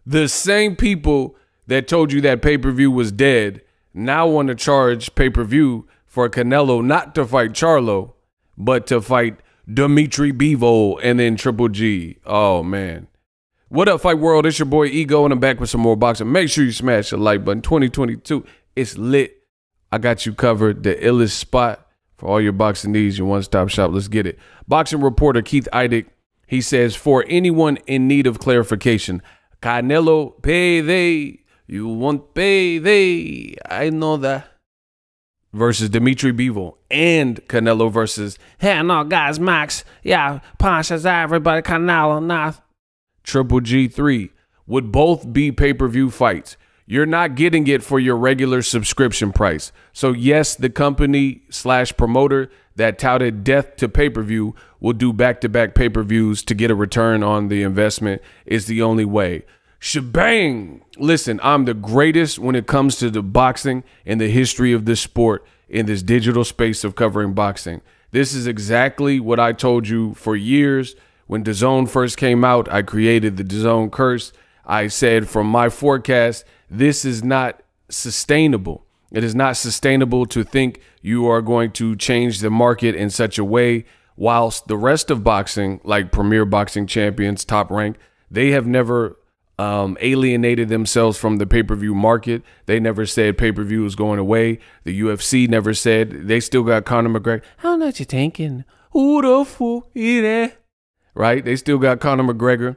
The same people that told you that pay-per-view was dead now want to charge pay-per-view for Canelo not to fight Charlo, but to fight Dimitri Bivol and then Triple G. Oh, man. What up, Fight World? It's your boy Ego, and I'm back with some more boxing. Make sure you smash the like button. 2022, it's lit. I got you covered. The illest spot for all your boxing needs, your one-stop shop. Let's get it. Boxing reporter Keith Eidick, he says, for anyone in need of clarification, Canelo, payday. You want payday. I know that. Versus Dimitri Bivol and Canelo versus, hey, no, guys, Max. Yeah, Pasha's everybody, Canelo, not. Triple G3 would both be pay-per-view fights. You're not getting it for your regular subscription price. So yes, the company / promoter that touted death to pay-per-view will do back-to-back pay-per-views to get a return on the investment is the only way. Shebang! Listen, I'm the greatest when it comes to the boxing in the history of this sport in this digital space of covering boxing. This is exactly what I told you for years. When DAZN first came out, I created the DAZN curse. I said from my forecast, this is not sustainable. It is not sustainable to think you are going to change the market in such a way whilst the rest of boxing, like Premier Boxing Champions, Top Rank, they have never alienated themselves from the pay-per-view market. They never said pay-per-view is going away. The UFC never said. They still got Conor McGregor. How much you thinking? Who the fuck is that? Right? They still got Conor McGregor.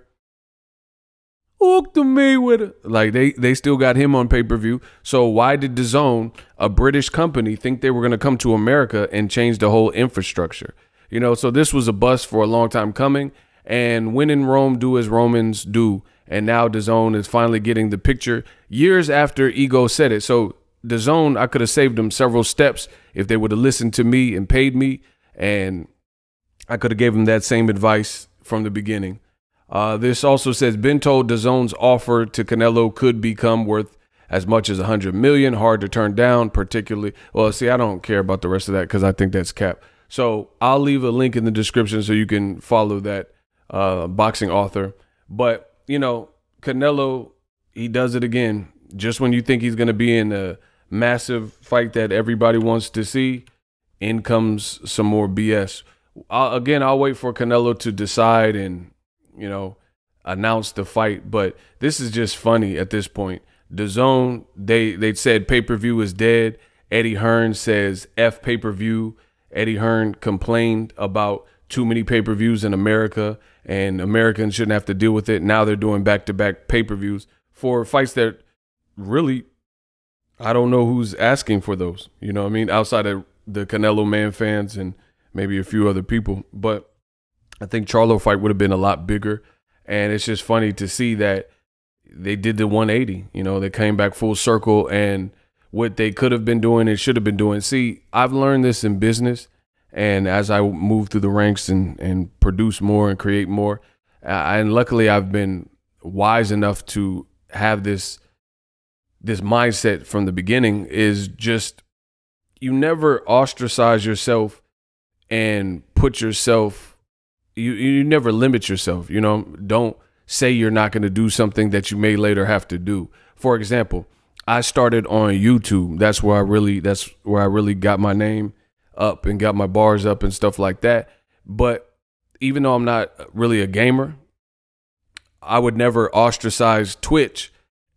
Hook the Mayweather. Like they still got him on pay-per-view. So why did DAZN, a British company, think they were going to come to America and change the whole infrastructure? You know, so this was a bust for a long time coming. And when in Rome, do as Romans do. And now DAZN is finally getting the picture years after Ego said it. So DAZN, I could have saved them several steps if they would have listened to me and paid me. And I could have gave them that same advice from the beginning. This also says, been told DAZN's offer to Canelo could become worth as much as $100 million. Hard to turn down, particularly. Well, see, I don't care about the rest of that because I think that's cap. So I'll leave a link in the description so you can follow that boxing author. But, you know, Canelo, he does it again. Just when you think he's going to be in a massive fight that everybody wants to see, in comes some more BS. I'll wait for Canelo to decide and, you know, announce the fight. But this is just funny at this point. DAZN, they said pay-per-view is dead. Eddie Hearn says F pay-per-view. Eddie Hearn complained about too many pay-per-views in America and Americans shouldn't have to deal with it. Now they're doing back-to-back pay-per-views for fights that really, I don't know who's asking for those. You know what I mean? Outside of the Canelo Man fans and maybe a few other people. But I think Charlo fight would have been a lot bigger. And it's just funny to see that they did the 180. You know, they came back full circle and what they could have been doing and should have been doing. See, I've learned this in business. And as I move through the ranks and produce more and create more, and luckily I've been wise enough to have this mindset from the beginning, is just you never ostracize yourself and put yourself, you never limit yourself. You know, don't say you're not going to do something that you may later have to do. For example, I started on YouTube. That's where I really got my name up and got my bars up and stuff like that. But even though I'm not really a gamer, I would never ostracize Twitch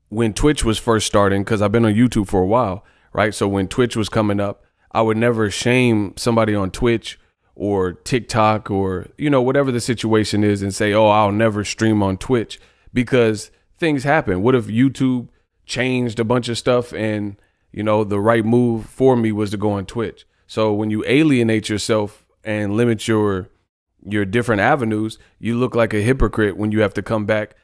when Twitch was first starting, because I've been on YouTube for a while, right? So when Twitch was coming up, I would never shame somebody on Twitch or TikTok or, you know, whatever the situation is and say, oh, I'll never stream on Twitch, because things happen. What if YouTube changed a bunch of stuff and, you know, the right move for me was to go on Twitch? So when you alienate yourself and limit your different avenues, you look like a hypocrite when you have to come back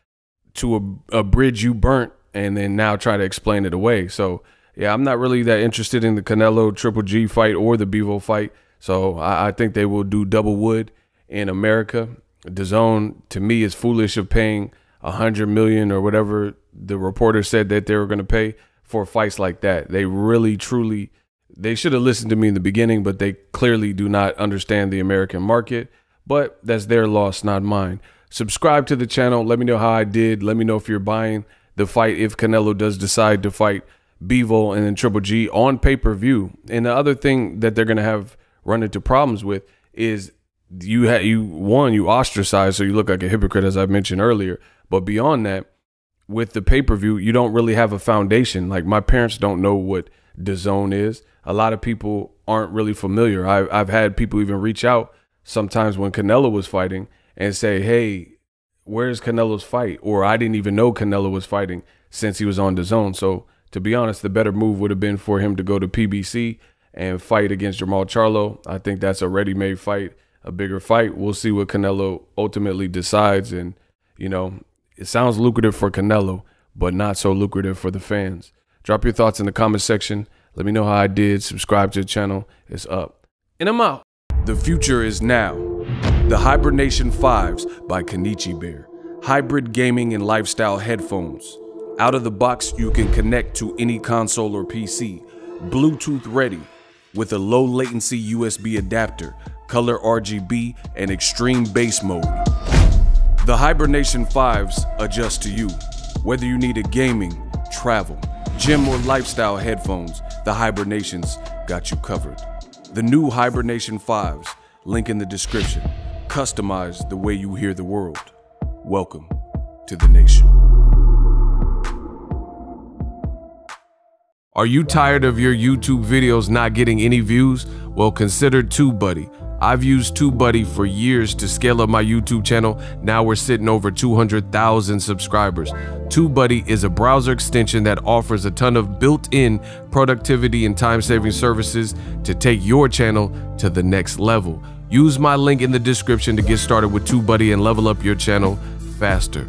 to a bridge you burnt and then now try to explain it away. So, yeah, I'm not really that interested in the Canelo Triple G fight or the Bivol fight. So I think they will do double wood in America. DAZN, to me, is foolish of paying $100 million or whatever the reporter said that they were going to pay for fights like that. They really, truly, they should have listened to me in the beginning, but they clearly do not understand the American market. but that's their loss, not mine. Subscribe to the channel. Let me know how I did. Let me know if you're buying the fight if Canelo does decide to fight Bivol and then Triple G on pay-per-view. And the other thing that they're going to have run into problems with is you ostracize, so you look like a hypocrite, as I mentioned earlier. But beyond that, with the pay-per-view, you don't really have a foundation. Like, my parents don't know what DAZN is. A lot of people aren't really familiar. I've had people even reach out sometimes when Canelo was fighting and say, hey, where's Canelo's fight? Or I didn't even know Canelo was fighting since he was on DAZN. So to be honest, the better move would have been for him to go to PBC and fight against Jermall Charlo. I think that's a ready-made fight, a bigger fight. We'll see what Canelo ultimately decides. And, you know, it sounds lucrative for Canelo, but not so lucrative for the fans. Drop your thoughts in the comment section. Let me know how I did. Subscribe to the channel. It's up. And I'm out. The future is now. The Hibernation 5s by Kenichi Bear. Hybrid gaming and lifestyle headphones. Out of the box, you can connect to any console or PC. Bluetooth ready with a low latency USB adapter, color RGB, and extreme bass mode. The Hibernation 5s adjust to you. Whether you need a gaming, travel, gym, or lifestyle headphones, the Hibernations got you covered. The new Hibernation 5s, link in the description. Customize the way you hear the world. Welcome to the nation. Are you tired of your YouTube videos not getting any views? Well, consider TubeBuddy. I've used TubeBuddy for years to scale up my YouTube channel. Now we're sitting over 200,000 subscribers. TubeBuddy is a browser extension that offers a ton of built-in productivity and time-saving services to take your channel to the next level. Use my link in the description to get started with TubeBuddy and level up your channel faster.